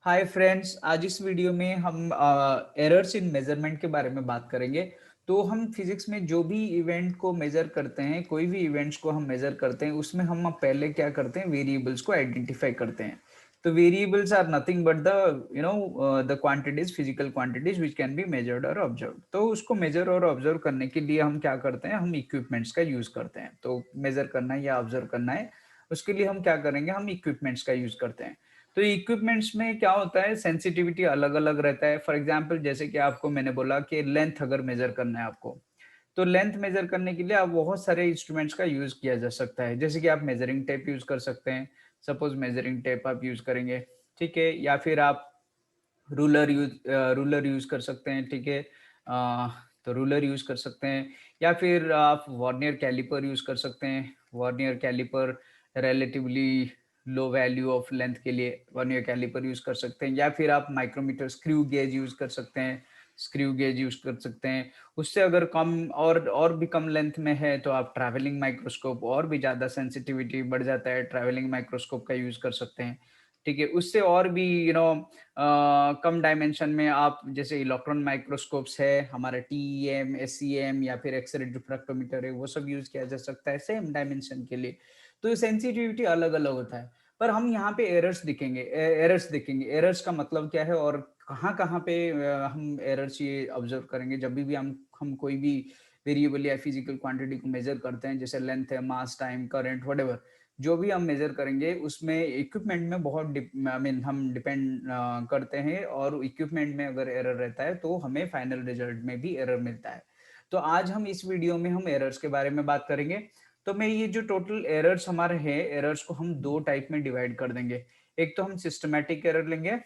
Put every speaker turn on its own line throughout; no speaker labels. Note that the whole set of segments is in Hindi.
हाय फ्रेंड्स, आज इस वीडियो में हम एरर्स इन मेजरमेंट के बारे में बात करेंगे। तो हम फिजिक्स में जो भी इवेंट को मेजर करते हैं, कोई भी इवेंट्स को हम मेजर करते हैं, उसमें हम पहले क्या करते हैं, वेरिएबल्स को आइडेंटिफाई करते हैं। तो variables are nothing but the quantities, physical quantities which can be measured और ऑब्जर्व। तो उसको मेजर और ऑब्जर्व करने के लिए हम क्या करते हैं, हम इक्विपमेंट्स का यूज करते हैं। तो मेजर करना है या ऑब्जर्व करना है, उसके लिए हम क्या करेंगे, हम इक्विपमेंट्स का यूज करते हैं। तो इक्विपमेंट्स में क्या होता है, सेंसिटिविटी अलग अलग रहता है। फॉर एग्जांपल, जैसे कि आपको मैंने बोला कि लेंथ अगर मेजर करना है आपको, तो लेंथ मेजर करने के लिए आप बहुत सारे इंस्ट्रूमेंट्स का यूज किया जा सकता है। जैसे कि आप मेजरिंग टेप यूज कर सकते हैं। सपोज मेजरिंग टेप आप यूज करेंगे, ठीक है। या फिर आप रूलर यूज कर सकते हैं, ठीक है। तो रूलर यूज कर सकते हैं। या फिर आप वर्नियर कैलिपर यूज कर सकते हैं। Vernier calliper relatively low value of length के लिए वर्नियर कैलिपर यूज कर सकते हैं। या फिर आप माइक्रोमीटर स्क्रू गेज यूज कर सकते हैं। स्क्रू गेज यूज कर सकते हैं। उससे अगर कम और भी कम लेंथ में है तो आप ट्रैवलिंग माइक्रोस्कोप, और भी ज्यादा सेंसिटिविटी बढ़ जाता है, ट्रैवलिंग माइक्रोस्कोप का यूज कर सकते हैं, ठीक है। उससे और भी कम डायमेंशन में आप, जैसे इलेक्ट्रॉन माइक्रोस्कोप्स है हमारा, टीईएम, एसईएम या फिर एक्सरे डिफ्रैक्टोमीटर है, वो सब यूज किया जा सकता है सेम डायमेंशन के लिए। तो सेंसिटिविटी अलग अलग होता है। पर हम यहाँ पे एरर्स देखेंगे। एरर्स का मतलब क्या है और कहाँ कहाँ पे हम एरर्स ये ऑब्जर्व करेंगे जब भी हम कोई भी वेरिएबल या फिजिकल क्वांटिटी को मेजर करते हैं, जैसे लेंथ है, मास, टाइम, करंट, व्हाटएवर जो भी हम मेजर करेंगे, उसमें इक्विपमेंट में बहुत हम डिपेंड करते हैं। और इक्विपमेंट में अगर एरर रहता है तो हमें फाइनल रिजल्ट में भी एरर मिलता है। तो आज हम इस वीडियो में हम एरर्स के बारे में बात करेंगे। तो मैं ये जो टोटल एरर्स हमारे हैं, एरर्स को हम दो टाइप में डिवाइड कर देंगे। एक तो हम सिस्टमैटिक एरर लेंगे।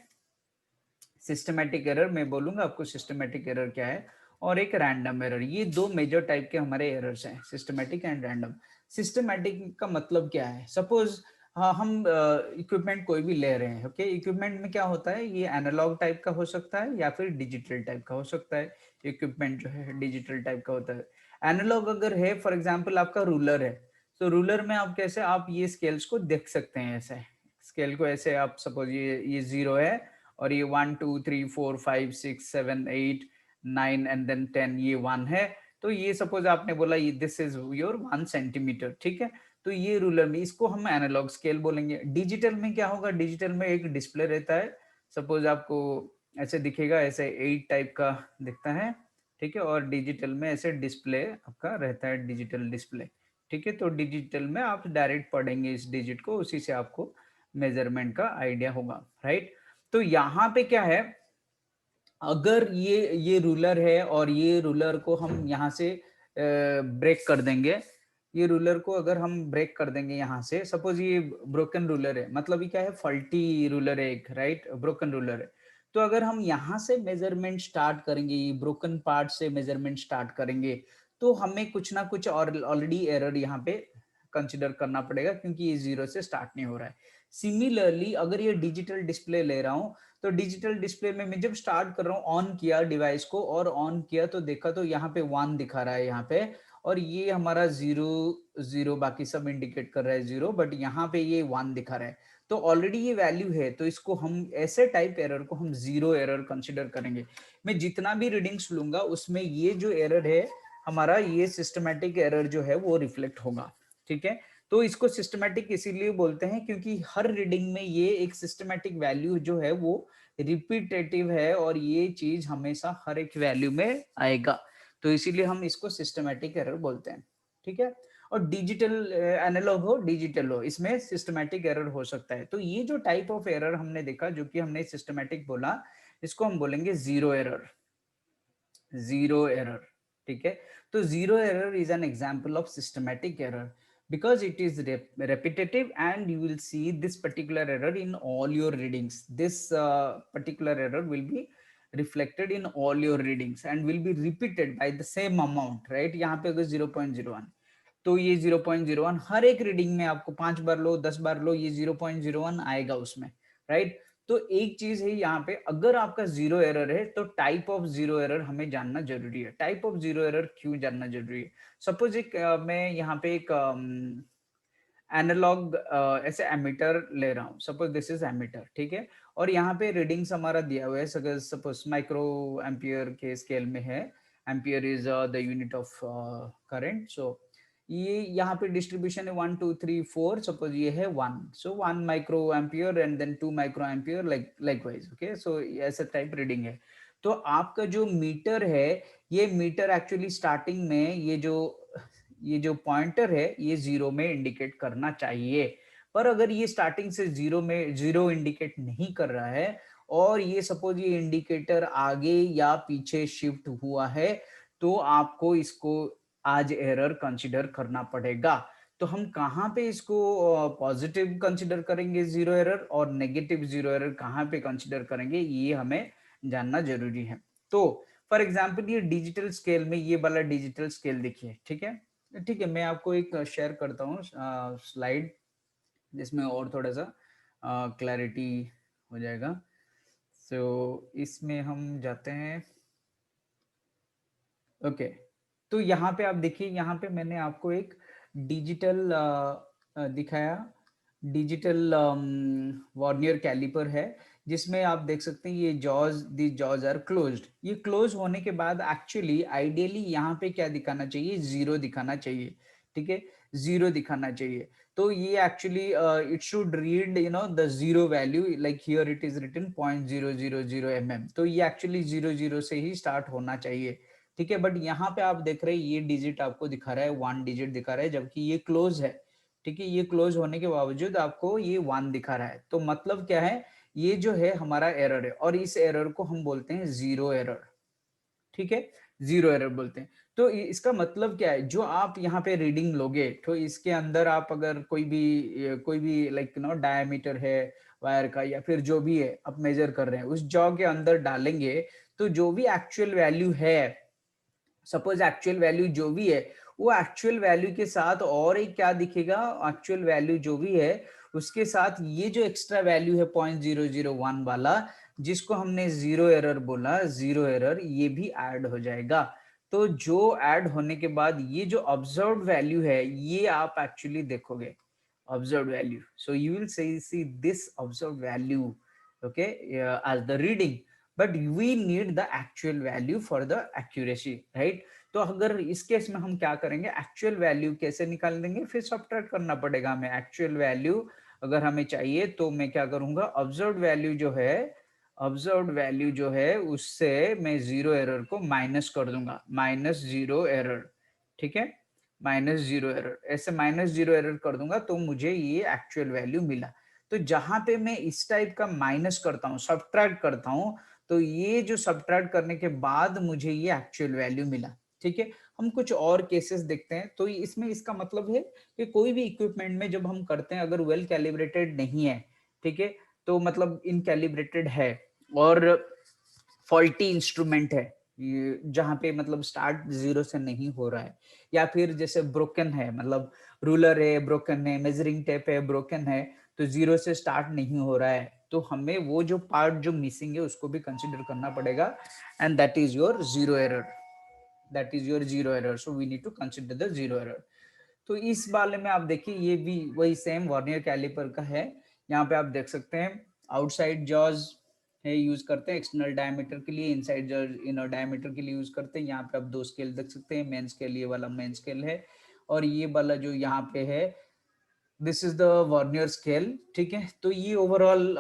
सिस्टमैटिक एरर मैं बोलूंगा आपको सिस्टमैटिक एरर क्या है, और एक रैंडम एरर। ये दो मेजर टाइप के हमारे एरर्स हैं, सिस्टमैटिक एंड रैंडम। सिस्टमैटिक का मतलब क्या है, सपोज हम इक्विपमेंट कोई भी ले रहे हैं, ओके। इक्विपमेंट में क्या होता है, ये एनालॉग टाइप का हो सकता है या फिर डिजिटल टाइप का हो सकता है। इक्विपमेंट जो है डिजिटल टाइप का होता है। एनालॉग अगर है, फॉर एग्जाम्पल आपका रूलर है, तो रूलर में आप कैसे, आप ये स्केल्स को देख सकते हैं। ऐसे स्केल को ऐसे आप, सपोज ये 0 है, और ये 1 2 3 4 5 6 7 8 9 एंड देन 10, ये 1 है। तो ये सपोज आपने बोला ये दिस इज योर 1 सेंटीमीटर, ठीक है। तो ये रूलर में, इसको हम एनालॉग स्केल बोलेंगे। डिजिटल में क्या होगा, डिजिटल में एक डिस्प्ले रहता है। सपोज आपको ऐसे दिखेगा, ऐसे 8 टाइप का दिखता है, ठीक है। और डिजिटल में ऐसे डिस्प्ले आपका रहता है, डिजिटल डिस्प्ले, ठीक है। तो डिजिटल में आप डायरेक्ट पढ़ेंगे इस डिजिट को, उसी से आपको मेजरमेंट का आइडिया होगा, राइट। तो यहाँ पे क्या है, अगर ये रूलर है और ये रूलर को हम यहाँ से ब्रेक कर देंगे, ये रूलर को अगर हम ब्रेक कर देंगे यहाँ से, सपोज ये ब्रोकन रूलर है, मतलब ये क्या है, फल्टी रूलर है एक, राइट, ब्रोकन रूलर है। तो अगर हम यहाँ से मेजरमेंट स्टार्ट करेंगे, ये ब्रोकन पार्ट से मेजरमेंट स्टार्ट करेंगे, तो हमें कुछ ना कुछ और ऑलरेडी एरर यहाँ पे कंसिडर करना पड़ेगा, क्योंकि ये 0 से स्टार्ट नहीं हो रहा है। सिमिलरली अगर ये डिजिटल डिस्प्ले ले रहा हूँ, तो डिजिटल डिस्प्ले में मैं जब स्टार्ट कर रहा हूँ, ऑन किया डिवाइस को और ऑन किया, तो देखा तो यहाँ पे 1 दिखा रहा है यहाँ पे, और ये हमारा 0 0, बाकी सब इंडिकेट कर रहा है 0, बट यहाँ पे ये 1 दिखा रहा है। तो ऑलरेडी ये वैल्यू है, तो इसको हम ऐसे टाइप एरर को हम 0 एरर कंसिडर करेंगे। मैं जितना भी रीडिंग्स लूंगा उसमें ये जो एरर है हमारा, ये सिस्टमैटिक एरर जो है वो रिफ्लेक्ट होगा, ठीक है। तो इसको सिस्टमैटिक इसीलिए बोलते हैं क्योंकि हर रीडिंग में ये एक सिस्टमैटिक वैल्यू जो है वो रिपीटेटिव है, और ये चीज हमेशा हर एक वैल्यू में आएगा। तो इसीलिए हम इसको सिस्टमैटिक एरर बोलते हैं, ठीक है। और डिजिटल, एनालॉग हो डिजिटल हो, इसमें सिस्टमैटिक एरर हो सकता है। तो ये जो टाइप ऑफ एरर हमने देखा, जो कि हमने सिस्टमैटिक बोला, इसको हम बोलेंगे जीरो एरर। जीरो एरर, ठीक है। तो zero error is an example of systematic error because it is repetitive, and you will see this particular error in all your readings. This particular error will be reflected in all your readings and will be repeated by the same amount, right। यहाँ पे अगर 0.01, तो ये 0.01 हर एक रीडिंग में आपको 5 बार लो, 10 बार लो, ये 0.01 आएगा उसमें, राइट। तो एक चीज है यहाँ पे, अगर आपका जीरो एरर है तो टाइप ऑफ जीरो एरर हमें जानना जरूरी है। टाइप ऑफ जीरो एरर क्यों जानना जरूरी है, सपोज एक मैं यहाँ पे एक एनालॉग ऐसे एमीटर ले रहा हूँ, सपोज दिस इज एमीटर, ठीक है, और यहाँ पे रीडिंग्स हमारा दिया हुआ है, सपोज माइक्रो एम्पियर के स्केल में है, ampere is the unit of current, so ये यहाँ पे डिस्ट्रीब्यूशन है 1 2 3 4, सपोज ये है 1, so 1 micro ampere and then 2 micro ampere, likewise, okay, so ऐसा टाइप रीडिंग है। तो आपका जो मीटर है, ये मीटर एक्चुअली स्टार्टिंग में ये जो पॉइंटर है ये 0 में इंडिकेट करना चाहिए, पर अगर ये स्टार्टिंग से 0 इंडिकेट नहीं कर रहा है और ये सपोज ये इंडिकेटर आगे या पीछे शिफ्ट हुआ है, तो आपको इसको आज एरर कंसीडर करना पड़ेगा। तो हम कहाँ पे इसको पॉजिटिव कंसीडर करेंगे जीरो एरर, और नेगेटिव जीरो एरर कहाँ पे कंसीडर करेंगे, ये हमें जानना जरूरी है। तो फॉर एग्जांपल ये डिजिटल स्केल में ये वाला डिजिटल स्केल देखिए, ठीक है, ठीक है, मैं आपको एक शेयर करता हूँ स्लाइड, जिसमें और थोड़ा सा क्लैरिटी हो जाएगा। सो इसमें हम जाते हैं, ओके, तो यहाँ पे आप देखिए, यहाँ पे मैंने आपको एक डिजिटल दिखाया, डिजिटल वर्नियर कैलिपर है, जिसमें आप देख सकते हैं ये दी जॉज आर क्लोज्ड, ये क्लोज होने के बाद एक्चुअली आइडियली यहाँ पे क्या दिखाना चाहिए, जीरो दिखाना चाहिए, ठीक है, जीरो दिखाना चाहिए। तो ये actually it should read the zero value, like here it is written 0.000 mm, तो ये एक्चुअली 00 से ही स्टार्ट होना चाहिए, ठीक है, बट यहाँ पे आप देख रहे हैं ये डिजिट आपको दिखा रहा है, 1 डिजिट दिखा रहा है, जबकि ये क्लोज है, ठीक है, ये क्लोज होने के बावजूद आपको ये 1 दिखा रहा है, तो मतलब क्या है, ये जो है हमारा एरर है, और इस एरर को हम बोलते हैं जीरो एरर, ठीक है, जीरो एरर बोलते हैं। तो इसका मतलब क्या है, जो आप यहाँ पे रीडिंग लोगे, तो इसके अंदर आप अगर कोई भी लाइक डायमीटर है वायर का, या फिर जो भी है आप मेजर कर रहे हैं, उस जॉ के अंदर डालेंगे, तो जो भी एक्चुअल वैल्यू है, सपोज एक्चुअल वैल्यू जो भी है, वो एक्चुअल वैल्यू के साथ और एक क्या दिखेगा, एक्चुअल वैल्यू जो भी है उसके साथ ये जो एक्स्ट्रा वैल्यू है 0.001 वाला, जिसको हमने जीरो एरर बोला, जीरो एरर, ये भी ऐड हो जाएगा। तो जो ऐड होने के बाद ये जो ऑब्जर्व्ड वैल्यू है, ये आप एक्चुअली देखोगे, observed value, so you will see this observed value, okay, as the reading, but we need the actual value for the accuracy, right? तो अगर इस केस में हम क्या करेंगे, एक्चुअल वैल्यू कैसे निकाल देंगे, फिर सब्ट्रैक्ट करना पड़ेगा हमें एक्चुअल वैल्यू, अगर हमें चाहिए तो मैं क्या करूंगा, ऑब्जर्व्ड वैल्यू जो है उससे मैं जीरो एरर को माइनस कर दूंगा, माइनस जीरो एरर, ठीक है, माइनस जीरो एरर, ऐसे माइनस जीरो एरर कर दूंगा, तो मुझे ये एक्चुअल वैल्यू मिला। तो जहां पे मैं इस टाइप का माइनस करता हूँ, सब्ट्रैक्ट करता हूँ, तो ये जो सब्ट्रैक्ट करने के बाद मुझे ये एक्चुअल वैल्यू मिला, ठीक है। हम कुछ और केसेस देखते हैं, तो इसमें इसका मतलब है कि कोई भी इक्विपमेंट में जब हम करते हैं, अगर वेल कैलिब्रेटेड नहीं है, ठीक है, तो मतलब इनकैलिब्रेटेड है और फॉल्टी इंस्ट्रूमेंट है, जहां पे मतलब स्टार्ट जीरो से नहीं हो रहा है, या फिर जैसे ब्रोकन है, मतलब रूलर है ब्रोकन है, मेजरिंग टेप है ब्रोकन है, तो जीरो से स्टार्ट नहीं हो रहा है, तो हमें वो जो पार्ट जो मिसिंग है उसको भी कंसिडर करना पड़ेगा, and that is your zero error, that is your zero error, so we need to consider the zero error. तो इस वाले में आप देखिए, ये भी वही सेम वर्नियर कैलिपर का है, यहाँ पे आप देख सकते हैं आउटसाइड जॉज है, यूज करते हैं एक्सटर्नल डायमीटर के लिए, इनसाइड जॉज इनर डायमीटर के लिए यूज करते हैं। यहाँ पे आप दो स्केल देख सकते हैं, मेन स्केल, ये वाला मेन स्केल है, और ये वाला जो यहाँ पे है, this is the vernier scale, ठीक है। तो ये ओवरऑल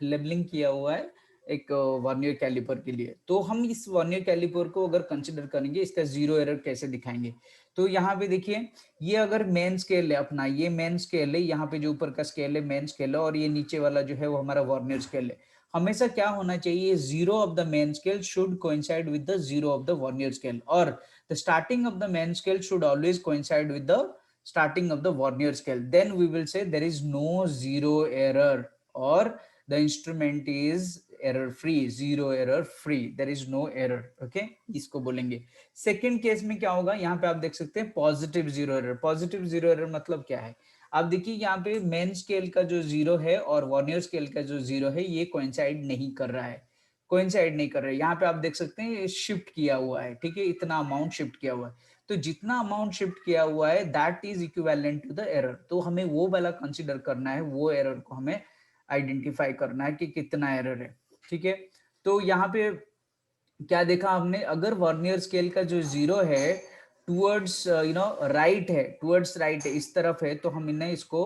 लेबलिंग किया हुआ है एक वर्नियर कैलिपर के लिए। तो हम इस वर्नियर कैलिपर को अगर कंसिडर करेंगे, इसका जीरो एरर कैसे दिखाएंगे, तो यहाँ पे देखिए, ये अगर मेन स्केल है अपना, ये मेन स्केल है, यहाँ पे जो ऊपर का स्केल है मेन स्केल है, और ये नीचे वाला जो है वो हमारा वर्नियर स्केल है। हमेशा क्या होना चाहिए, zero of the main scale should coincide with the zero of the vernier scale, और the starting of the main scale should always coincide with the starting of the vernier scale, then we will say there is no zero error, or the instrument is error free, zero error free, there is no error, okay, इसको बोलेंगे। सेकंड केस में क्या होगा, यहाँ पे आप देख सकते हैं positive zero error. Positive zero error मतलब क्या है, आप देखिए यहाँ पे मेन स्केल का जो जीरो है और वर्नियर स्केल का जो जीरो है, ये कोइंसाइड नहीं कर रहा है, कोइंसाइड नहीं कर रहे। यहाँ पे आप देख सकते हैं शिफ्ट किया हुआ है, ठीक है, इतना अमाउंट शिफ्ट किया हुआ है। तो जितना अमाउंट शिफ्ट किया हुआ है that is equivalent to the error. तो हमें वो वाला कंसीडर करना है, वो एरर को हमें आइडेंटिफाई करना है कि कितना एरर है, ठीक है। तो यहाँ पे क्या देखा हमने, अगर वर्नियर स्केल का जो जीरो है टुवर्ड्स राइट है, टुवर्ड्स राइट है, इस तरफ है, तो हमने इसको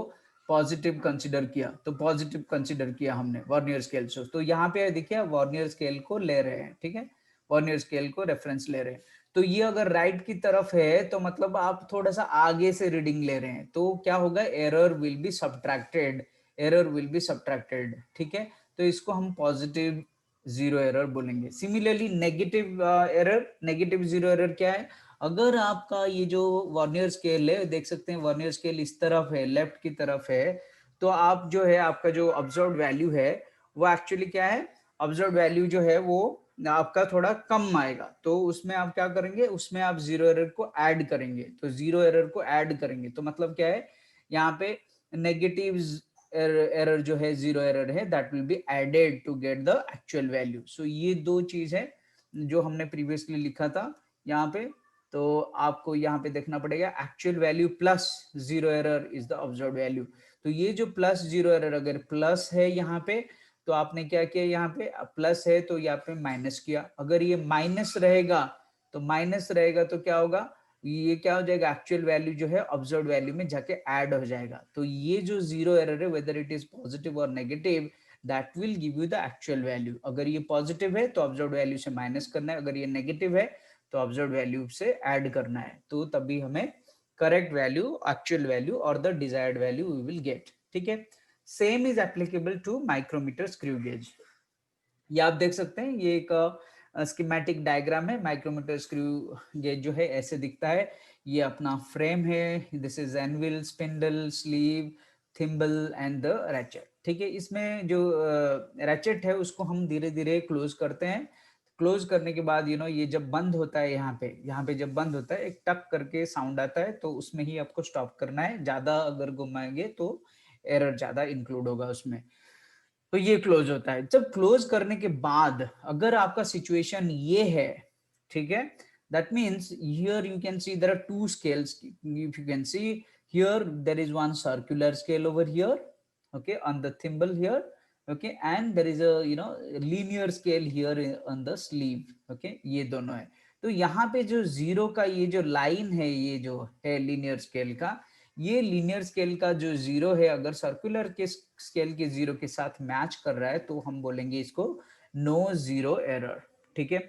पॉजिटिव कंसीडर किया, तो पॉजिटिव कंसीडर किया हमने वर्नियर स्केल से। तो यहाँ पे देखिए वर्नियर स्केल को ले रहे हैं, ठीक है, वर्नियर स्केल को रेफरेंस ले रहे हैं। तो ये अगर राइट की तरफ है तो मतलब आप थोड़ा सा आगे से रीडिंग ले रहे हैं, तो क्या होगा, error will be subtracted, error will be subtracted, ठीक है। तो इसको हम पॉजिटिव जीरो एरर बोलेंगे। Similarly negative error, negative zero error क्या है, अगर आपका ये जो वर्नियर स्केल है, देख सकते हैं वर्नियर स्केल इस तरफ है, लेफ्ट की तरफ है, तो आप जो है आपका जो ऑब्जर्व्ड वैल्यू है वो एक्चुअली क्या है, ऑब्जर्व्ड वैल्यू जो है वो आपका थोड़ा कम आएगा। तो उसमें आप क्या करेंगे, उसमें आप जीरो एरर को ऐड करेंगे, तो जीरो एरर को ऐड करेंगे तो मतलब क्या है, यहाँ पे नेगेटिव एरर जो है, जीरो एरर है, that will be added to get the actual value. So ये दो चीज है जो हमने प्रीवियसली लिखा था यहाँ पे। तो आपको यहाँ पे देखना पड़ेगा actual value plus zero error is the observed value. तो ये जो प्लस जीरो एरर अगर प्लस है यहाँ पे, तो आपने क्या किया, यहाँ पे प्लस है तो यहाँ पे माइनस किया। अगर ये माइनस रहेगा, तो माइनस रहेगा तो क्या होगा, ये क्या हो जाएगा, एक्चुअल वैल्यू जो है ऑब्जर्व्ड वैल्यू में जाके ऐड हो जाएगा। तो ये जो जीरो एरर है, वेदर इट इज पॉजिटिव और negative, that will give you the actual value. अगर ये पॉजिटिव है तो ऑब्जर्व्ड वैल्यू से माइनस करना है, अगर ये नेगेटिव है तो ऑब्जर्व्ड वैल्यू से ऐड करना है, तो तभी हमें करेक्ट वैल्यू, एक्चुअल वैल्यू और the desired value we will get, ठीक है। Same is applicable to micrometer screw gauge. ये आप देख सकते हैं, ये एक स्कीमेटिक डायग्राम है। माइक्रोमीटर स्क्रू गेज जो है ऐसे दिखता है, ये अपना फ्रेम है, this is anvil, spindle, sleeve, thimble and the ratchet, ठीक है। इसमें जो रैचेट है उसको हम धीरे धीरे क्लोज करते हैं। क्लोज करने के बाद ये जब बंद होता है, यहाँ पे जब बंद होता है एक टक करके साउंड आता है, तो उसमें ही आपको स्टॉप करना है। ज्यादा अगर घुमाएंगे तो एरर ज्यादा इंक्लूड होगा उसमें। तो ये क्लोज होता है। जब क्लोज करने के बाद अगर आपका सिचुएशन ये है, ठीक है, that means here you can see there are two scales. If you can see here there is one circular scale over here, okay, on the thimble here, okay, and there is a linear scale here on the sleeve, okay, ये दोनों है। तो यहाँ पे जो जीरो का ये जो लाइन है, ये जो है लीनियर स्केल का, ये लीनियर स्केल का जो जीरो है अगर सर्कुलर के स्केल के जीरो के साथ मैच कर रहा है तो हम बोलेंगे इसको नो जीरो एरर, ठीक है।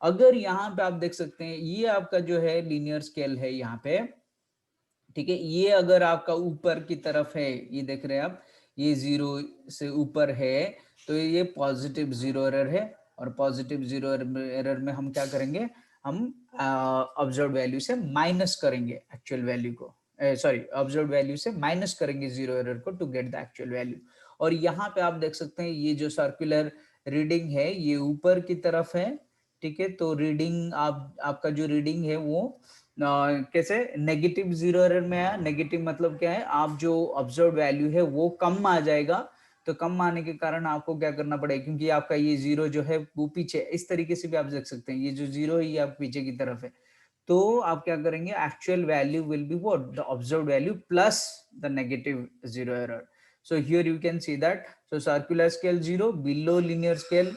अगर यहाँ पे आप देख सकते हैं ये आपका जो है लीनियर स्केल है यहाँ पे, ठीक है, ये अगर आपका ऊपर की तरफ है, ये देख रहे हैं आप, ये जीरो से ऊपर है, तो ये पॉजिटिव जीरो एरर है। और पॉजिटिव जीरो एरर में हम क्या करेंगे, हम ऑब्जर्व वैल्यू से माइनस करेंगे एक्चुअल वैल्यू को, सॉरी, ऑब्जर्व वैल्यू से माइनस करेंगे जीरो एरर को to get the actual value. और यहाँ पे आप देख सकते हैं ये जो सर्कुलर रीडिंग है ये ऊपर की तरफ है, ठीक है। तो रीडिंग आपका जो रीडिंग है वो कैसे नेगेटिव जीरो एरर में आया। नेगेटिव मतलब क्या है, आप जो ऑब्जर्व वैल्यू है वो कम आ जाएगा। तो कम आने के कारण आपको क्या करना पड़ेगा, क्योंकि आपका ये जीरो जो है वो पीछे, इस तरीके से भी आप देख सकते हैं, ये जो जीरो है ये आप पीछे की तरफ है। तो आप क्या करेंगे, actual value will be what, the observe value plus the negative zero error. So here you can see that, so circular scale 0, below linear scale,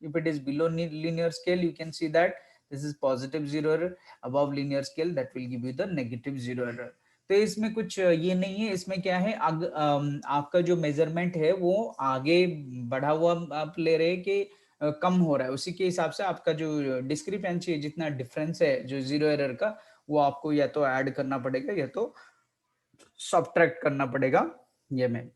if it is below linear scale you can see that this is positive zero error, above linear scale that will give you the negative zero error। तो इसमें कुछ ये नहीं है, इसमें क्या है, आपका जो मेजरमेंट है वो आगे बढ़ा हुआ आप ले रहे हैं कि कम हो रहा है, उसी के हिसाब से आपका जो डिस्क्रिपेंसी है, जितना डिफरेंस है जो जीरो एरर का, वो आपको या तो ऐड करना पड़ेगा या तो सब्ट्रैक्ट करना पड़ेगा। ये में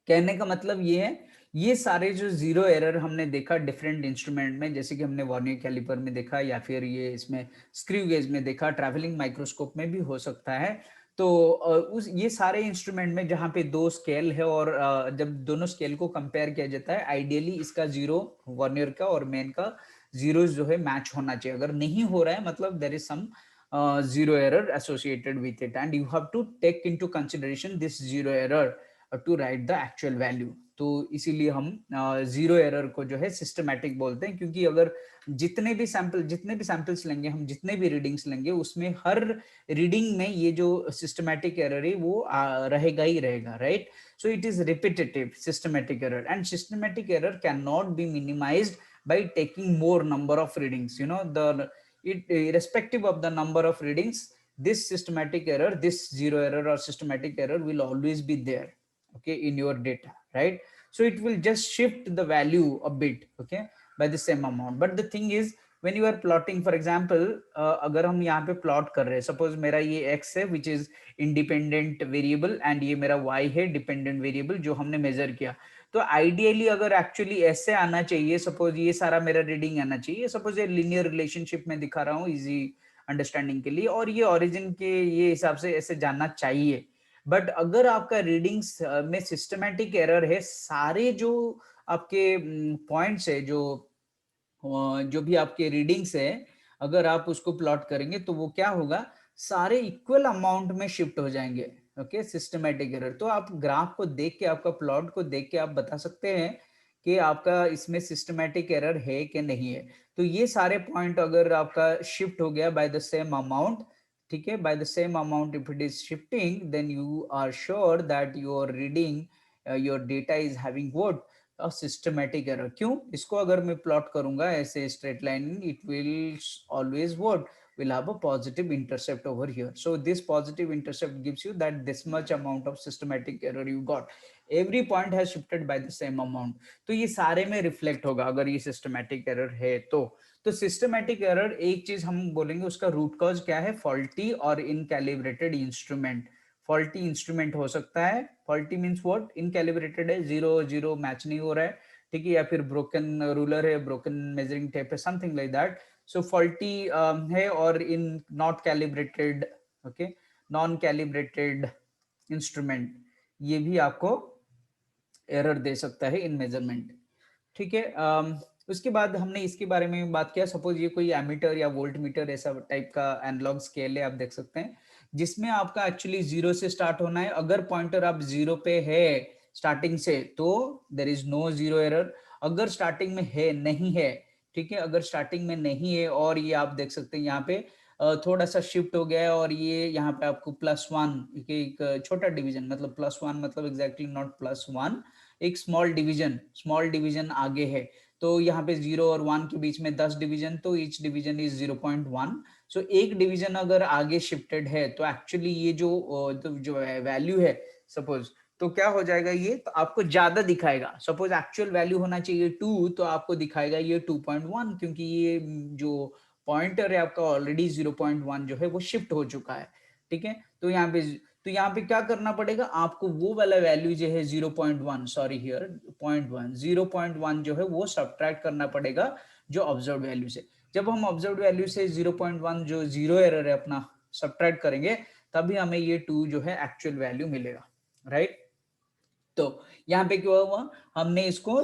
कहने का मतलब ये है, ये सारे जो जीरो एरर हमने देखा डिफरेंट इंस्ट्रूमेंट में, जैसे कि हमने वर्नियर कैलिपर में देखा, या फिर ये इसमें स्क्रू गेज में देखा, ट्रैवलिंग माइक्रोस्कोप में भी हो सकता है। तो उस ये सारे इंस्ट्रूमेंट में जहाँ पे दो स्केल है और जब दोनों स्केल को कंपेयर किया जाता है, आइडियली इसका जीरो, वर्नियर का और मेन का जीरो जो है मैच होना चाहिए। अगर नहीं हो रहा है मतलब there is some zero error associated with it, and you have to take into consideration this zero error to write the actual value. तो इसीलिए हम जीरो एरर को जो है सिस्टमैटिक बोलते हैं, क्योंकि अगर जितने भी सैंपल्स लेंगे, हम जितने भी रीडिंग्स लेंगे, उसमें हर रीडिंग में ये जो सिस्टमैटिक एरर है वो रहेगा ही रहेगा, right? So it is repetitive systematic error, and systematic error cannot be minimized by taking more number of readings. You know, irrespective of the number of readings, this systematic error, this zero error or systematic error will always be there, okay, in your data, right? So it will just shift the value a bit, okay, by the same amount. But the thing is, when you are plotting, for example, अगर हम यहाँ पे प्लॉट कर रहे हैं, सपोज मेरा ये x है which is independent variable, and ये मेरा y है डिपेंडेंट वेरिएबल जो हमने मेजर किया, तो आइडियली अगर एक्चुअली ऐसे आना चाहिए, सपोज ये सारा मेरा रीडिंग आना चाहिए, सपोज ये लिनियर रिलेशनशिप में दिखा रहा हूँ इजी अंडरस्टैंडिंग के लिए, और ये ओरिजिन के ये हिसाब से ऐसे जानना चाहिए। बट अगर आपका रीडिंग्स में सिस्टमैटिक एरर है, सारे जो आपके पॉइंट्स है, जो भी आपके रीडिंग्स है, अगर आप उसको प्लॉट करेंगे तो वो क्या होगा, सारे इक्वल अमाउंट में शिफ्ट हो जाएंगे, ओके, सिस्टमैटिक एरर। तो आप ग्राफ को देख के, आपका प्लॉट को देख के आप बता सकते हैं कि आपका इसमें सिस्टमैटिक एरर है कि नहीं है। तो ये सारे पॉइंट अगर आपका शिफ्ट हो गया बाय द सेम अमाउंट, ठीक है, by the same amount if it is shifting, then you are sure that your reading, your data is having what, systematic error. क्यों? इसको अगर मैं प्लॉट करूंगा ऐसे straight line, it will always what, will have a positive intercept over here. So this positive intercept gives you that this much amount of systematic error you got. Every point has shifted by the same amount. तो ये सारे में रिफ्लेक्ट होगा अगर ये सिस्टमैटिक एरर है तो सिस्टमैटिक एरर, एक चीज हम बोलेंगे उसका रूट कॉज क्या है, फॉल्टी और इनकैलिब्रेटेड इंस्ट्रूमेंट। फॉल्टी इंस्ट्रूमेंट हो सकता है, फॉल्टी मींस व्हाट, इनकैलिब्रेटेड है, जीरो जीरो मैच नहीं हो रहा है, ठीक है, या फिर ब्रोकन रूलर है, ब्रोकन मेजरिंग टेप है, something like that. So faulty है, और in not calibrated, okay, non calibrated instrument, ये भी आपको एरर दे सकता है इन मेजरमेंट, ठीक है। उसके बाद हमने इसके बारे में बात किया, सपोज ये कोई एमीटर या वोल्ट मीटर ऐसा टाइप का एनालॉग स्केल है, आप देख सकते हैं, जिसमें आपका एक्चुअली जीरो से स्टार्ट होना है। अगर पॉइंटर आप जीरो पे है स्टार्टिंग से, तो there is no zero error. अगर स्टार्टिंग में है, नहीं है, ठीक है, अगर स्टार्टिंग में नहीं है, और ये आप देख सकते हैं यहाँ पे थोड़ा सा शिफ्ट हो गया है, और ये यहाँ पे आपको +1, एक छोटा डिवीजन, मतलब +1 मतलब एग्जैक्टली नॉट +1, एक स्मॉल डिवीजन आगे है, तो यहाँ पे 0 और 1 के बीच में 10 डिवीजन, तो ईच डिवीजन इज 0.1। सो एक डिवीजन अगर आगे शिफ्टेड है, तो एक्चुअली ये जो वैल्यू है, सपोज, तो क्या हो जाएगा, ये तो आपको ज्यादा दिखाएगा। सपोज एक्चुअल वैल्यू होना चाहिए 2, तो आपको दिखाएगा ये 2.1, क्योंकि ये जो पॉइंटर है आपका ऑलरेडी 0.1 जो है वो शिफ्ट हो चुका है, ठीक है। तो यहाँ पे क्या करना पड़ेगा आपको, वो वाला वैल्यू जो है 0.1, सॉरी हियर 0.1, 0.1 जो है वो सब्ट्रैक्ट करना पड़ेगा जो ऑब्जर्व वैल्यू से। जब हम ऑब्जर्व वैल्यू से 0.1 जो जीरो एरर है अपना सब्ट्रैक्ट करेंगे, तभी हमें ये 2 जो है एक्चुअल वैल्यू मिलेगा, राइट। तो यहाँ पे क्या हुआ, हमने इसको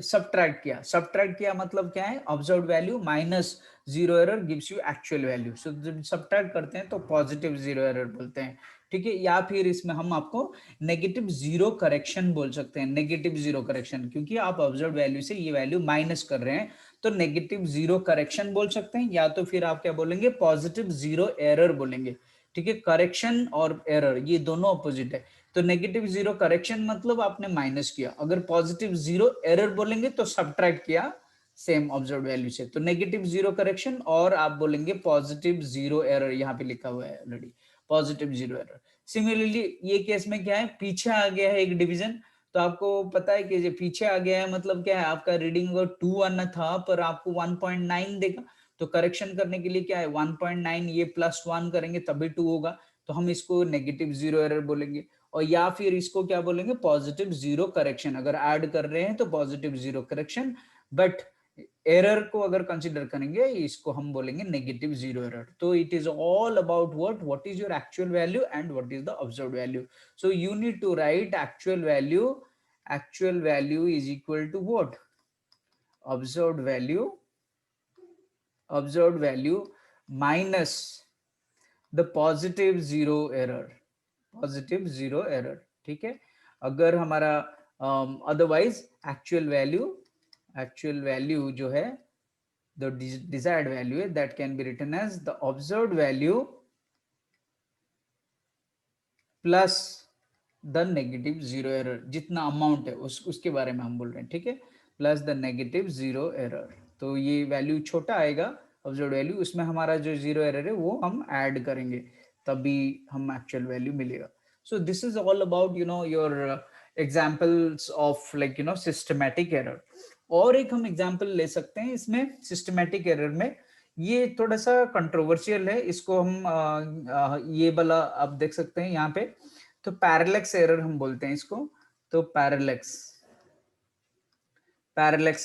सब्ट्रैक्ट किया मतलब क्या है, observe value minus zero error gives you actual value. So जब सब्ट्रैक्ट करते हैं तो पॉजिटिव जीरो एरर बोलते हैं, ठीक है। या फिर इसमें हम आपको नेगेटिव जीरो करेक्शन बोल सकते हैं, नेगेटिव जीरो करेक्शन, क्योंकि आप ऑब्जर्व वैल्यू से ये वैल्यू माइनस कर रहे हैं, तो नेगेटिव जीरो करेक्शन बोल सकते हैं, या तो फिर आप क्या बोलेंगे, पॉजिटिव जीरो एरर बोलेंगे, ठीक है। करेक्शन और एरर ये दोनों अपोजिट है। तो नेगेटिव जीरो करेक्शन मतलब आपने माइनस किया, अगर पॉजिटिव जीरो एरर बोलेंगे तो सब्ट्रैक्ट किया सेम ऑब्जर्व वैल्यू से। तो नेगेटिव जीरो करेक्शन, और आप बोलेंगे पॉजिटिव जीरो एरर, यहाँ पे लिखा हुआ है already, positive zero error. Similarly ये केस में क्या है, पीछे आ गया है एक डिवीजन, तो आपको पता है कि जो पीछे आ गया है मतलब क्या है, आपका रीडिंग अगर 2 आना था पर आपको 1.9 देगा, तो करेक्शन करने के लिए क्या है, 1.9 ये +1 करेंगे तभी 2 होगा, तो हम इसको नेगेटिव जीरो एरर बोलेंगे। और या फिर इसको क्या बोलेंगे, पॉजिटिव जीरो करेक्शन। अगर ऐड कर रहे हैं तो positive zero correction, but error को अगर कंसीडर करेंगे इसको हम बोलेंगे नेगेटिव जीरो एरर। तो it is all about what is your actual value and what is the observed value. So you need to write actual value is equal to what, observed value minus the positive zero error, ठीक है। अगर हमारा अदरवाइज एक्चुअल वैल्यू जो है the desired value that can be written as the observed value plus the negative zero error, जितना अमाउंट है उसके बारे में हम बोल रहे हैं, ठीक है, plus the negative zero error. तो ये वैल्यू छोटा आएगा ऑब्जर्व वैल्यू, उसमें हमारा जो जीरो एरर है वो हम ऐड करेंगे, तभी हम एक्चुअल वैल्यू मिलेगा। So this is all about your examples of systematic error. और एक हम एग्जाम्पल ले सकते हैं इसमें सिस्टमैटिक एरर में, ये थोड़ा सा कंट्रोवर्शियल है, इसको हम ये वाला आप देख सकते हैं यहाँ पे, तो पैरेलैक्स एरर हम बोलते हैं इसको। तो पैरेलैक्स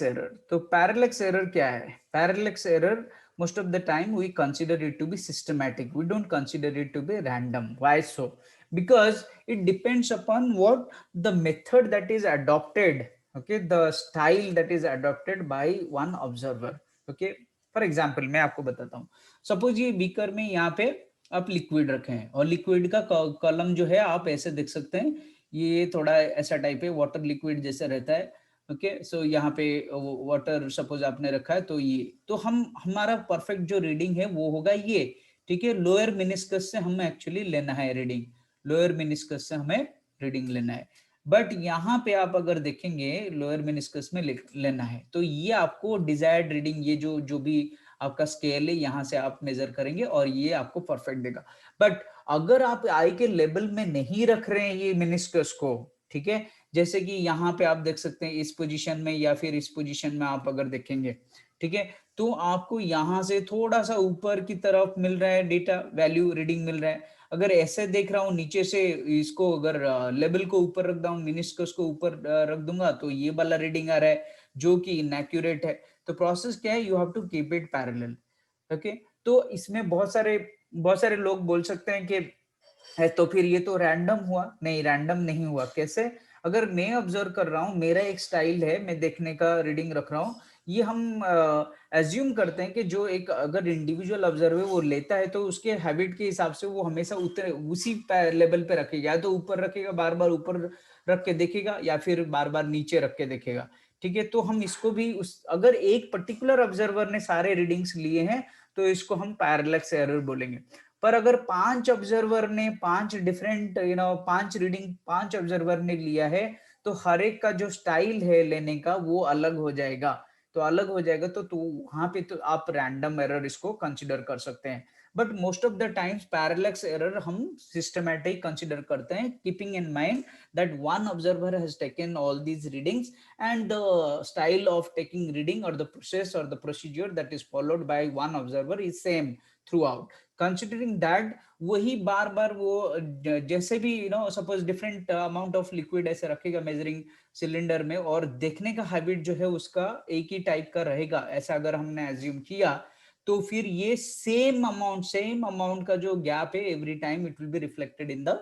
एरर, तो पैरेलैक्स एरर क्या है? Parallax error most of the time we consider it to be systematic, we don't consider it to be random. Why so? Because it depends upon what the method that is adopted, okay, the style that is adopted by one observer, okay. For example मैं आपको बताता हूँ, सपोज ये बीकर में यहाँ पे आप लिक्विड रखे हैं और लिक्विड का कॉलम जो है आप ऐसे देख सकते हैं, ये थोड़ा ऐसा टाइप है, वाटर लिक्विड जैसा रहता है, ओके। सो यहाँ पे वाटर सपोज आपने रखा है, तो ये तो हमारा परफेक्ट जो रीडिंग है वो होगा ये, ठीक है। लोअर मिनिस्कस से हमें एक्चुअली लेना है रीडिंग, लोअर मिनिस्कस से हमें रीडिंग लेना है। बट यहाँ पे आप अगर देखेंगे लोअर मिनिस्कस में लेना है, तो ये आपको डिजायर्ड रीडिंग, ये जो भी आपका स्केल है यहाँ से आप मेजर करेंगे और ये आपको परफेक्ट देगा। बट अगर आप आई के लेवल में नहीं रख रहे हैं ये मिनिस्कस को, ठीक है, जैसे कि यहाँ पे आप देख सकते हैं इस पोजीशन में या फिर इस पोजीशन में आप अगर देखेंगे, ठीक है, तो आपको यहाँ से थोड़ा सा ऊपर की तरफ मिल रहा है डेटा वैल्यू रीडिंग मिल रहा है। अगर ऐसे देख रहा हूँ नीचे से, इसको अगर लेवल को ऊपर रख दूं, मिनिस्कस को ऊपर रख दूंगा, तो ये वाला रीडिंग आ रहा है जो कि इनएक्यूरेट है। तो प्रोसेस क्या है, you have to keep it parallel, okay. तो इसमें बहुत सारे लोग बोल सकते हैं कि है तो फिर ये तो रैंडम हुआ। नहीं, रैंडम नहीं हुआ। कैसे? अगर मैं ऑब्जर्व कर रहा हूँ, मेरा एक स्टाइल है, मैं देखने का रीडिंग रख रहा हूँ, ये हम एज्यूम करते हैं कि जो एक अगर इंडिविजुअल ऑब्जर्वर वो लेता है तो उसके हैबिट के हिसाब से वो हमेशा उसी लेवल पे रखेगा, या तो ऊपर रखेगा, बार बार ऊपर रख के देखेगा, या फिर बार बार नीचे रख के देखेगा, ठीक है। तो हम इसको भी अगर एक पर्टिकुलर ऑब्जर्वर ने सारे रीडिंग्स लिए हैं तो इसको हम पैरेलैक्स एरर बोलेंगे। पर अगर 5 ऑब्जर्वर ने 5 डिफरेंट 5 रीडिंग 5 ऑब्जर्वर ने लिया है, तो हर एक का जो स्टाइल है लेने का वो अलग हो जाएगा। तो वहां पे तो आप रैंडम एरर इसको कंसिडर कर सकते हैं। But most of the times parallax error हम सिस्टमैटिक कंसिडर करते हैं, keeping in mind that one observer has taken all these readings and the style of taking reading और द प्रोसेस और the procedure that is followed by one observer is same through out. Considering that वही बार बार वो जैसे भी suppose different amount of liquid ऐसे रखेगा मेजरिंग सिलेंडर में, और देखने का हैबिट जो है उसका एक ही टाइप का रहेगा, ऐसा अगर हमने एज्यूम किया, तो फिर ये सेम अमाउंट का जो गैप है every time it will be reflected in the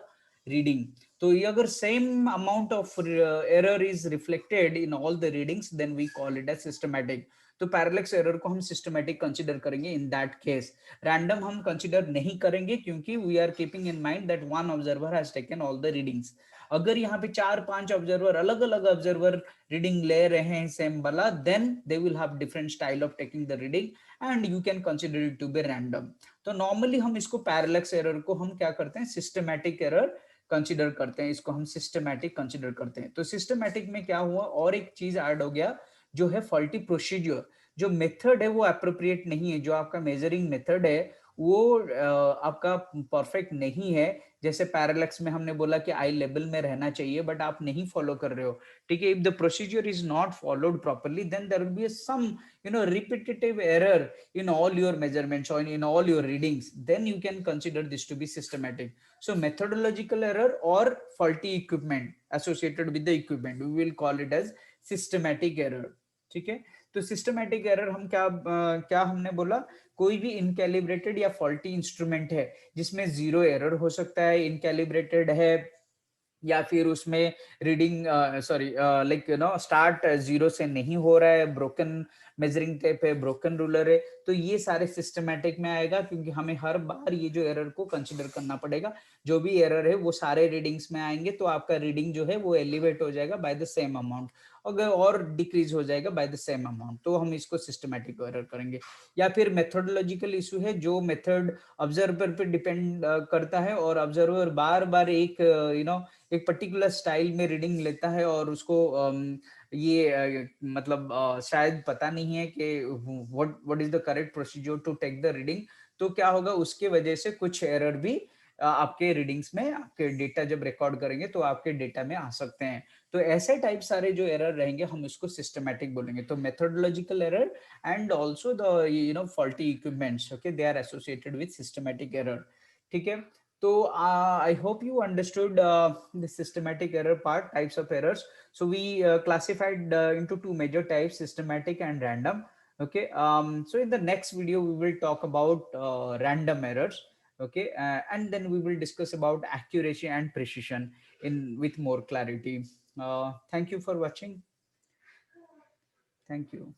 reading. तो ये अगर same amount of error is reflected in all the readings, then we call it as systematic. तो पैरेलैक्स एरर को हम सिस्टमैटिक कंसीडर करेंगे इन दैट केस। रैंडम हम कंसीडर नहीं करेंगे, क्योंकि we are keeping in mind that one observer has taken all the readings. अगर यहाँ पे 4-5 ऑब्जर्वर अलग अलग ऑब्जर्वर रीडिंग ले रहे हैं सेम वाला, then they will have different style of taking the reading and you can consider it to be random. तो नॉर्मली हम इसको पैरेलैक्स एरर को हम क्या करते हैं, सिस्टमैटिक एरर कंसीडर करते हैं, इसको हम सिस्टमैटिक कंसीडर करते हैं। तो सिस्टमैटिक में क्या हुआ, और एक चीज ऐड हो गया जो है फॉल्टी प्रोसीजर। जो मेथड है वो अप्रोप्रिएट नहीं है, जो आपका मेजरिंग मेथड है वो आपका परफेक्ट नहीं है। जैसे पैरेलैक्स में हमने बोला कि आई लेवल में रहना चाहिए, बट आप नहीं फॉलो कर रहे हो, ठीक है। If the procedure is not followed properly, then there will be some repetitive error in all your measurements or in all your readings, then you can consider this to be systematic. So methodological error or faulty equipment associated with the equipment, we will call it as systematic error, ठीक है। तो सिस्टमैटिक एरर हम क्या हमने बोला, कोई भी इनकैलिब्रेटेड या फॉल्टी इंस्ट्रूमेंट है जिसमें जीरो एरर हो सकता है, इनकैलिब्रेटेड है, या फिर उसमें रीडिंग लाइक स्टार्ट जीरो से नहीं हो रहा है, ब्रोकन मेजरिंग टेप है, ब्रोकन रूलर है, तो ये सारे सिस्टमैटिक में आएगा, क्योंकि हमें हर बार ये जो एरर को कंसिडर करना पड़ेगा। जो भी एरर है वो सारे रीडिंग्स में आएंगे, तो आपका रीडिंग जो है वो एलिवेट हो जाएगा बाय द सेम अमाउंट, अगर और डिक्रीज हो जाएगा बाय द सेम अमाउंट, तो हम इसको सिस्टमैटिक एरर करेंगे। या फिर मेथोडोलॉजिकल इशू है, जो मेथड ऑब्जर्वर पे डिपेंड करता है और ऑब्जर्वर बार बार एक एक पर्टिकुलर स्टाइल में रीडिंग लेता है और उसको ये मतलब शायद पता नहीं है कि what is the correct procedure to take the reading, तो क्या होगा उसके वजह से कुछ एरर भी आपके रीडिंग्स में, आपके डेटा जब रिकॉर्ड करेंगे तो आपके डेटा में आ सकते हैं। तो ऐसे टाइप सारे जो एरर रहेंगे हम इसको सिस्टमैटिक बोलेंगे। तो methodological error and also the faulty equipments, okay, they are associated with systematic error, ठीक है। तो I hope you understood the systematic error part, types of errors. So we classified into two major types, systematic and random. Okay. So in the next video we will talk about random errors. Okay, and then we will discuss about accuracy and precision in with more clarity. Thank you for watching. Thank you.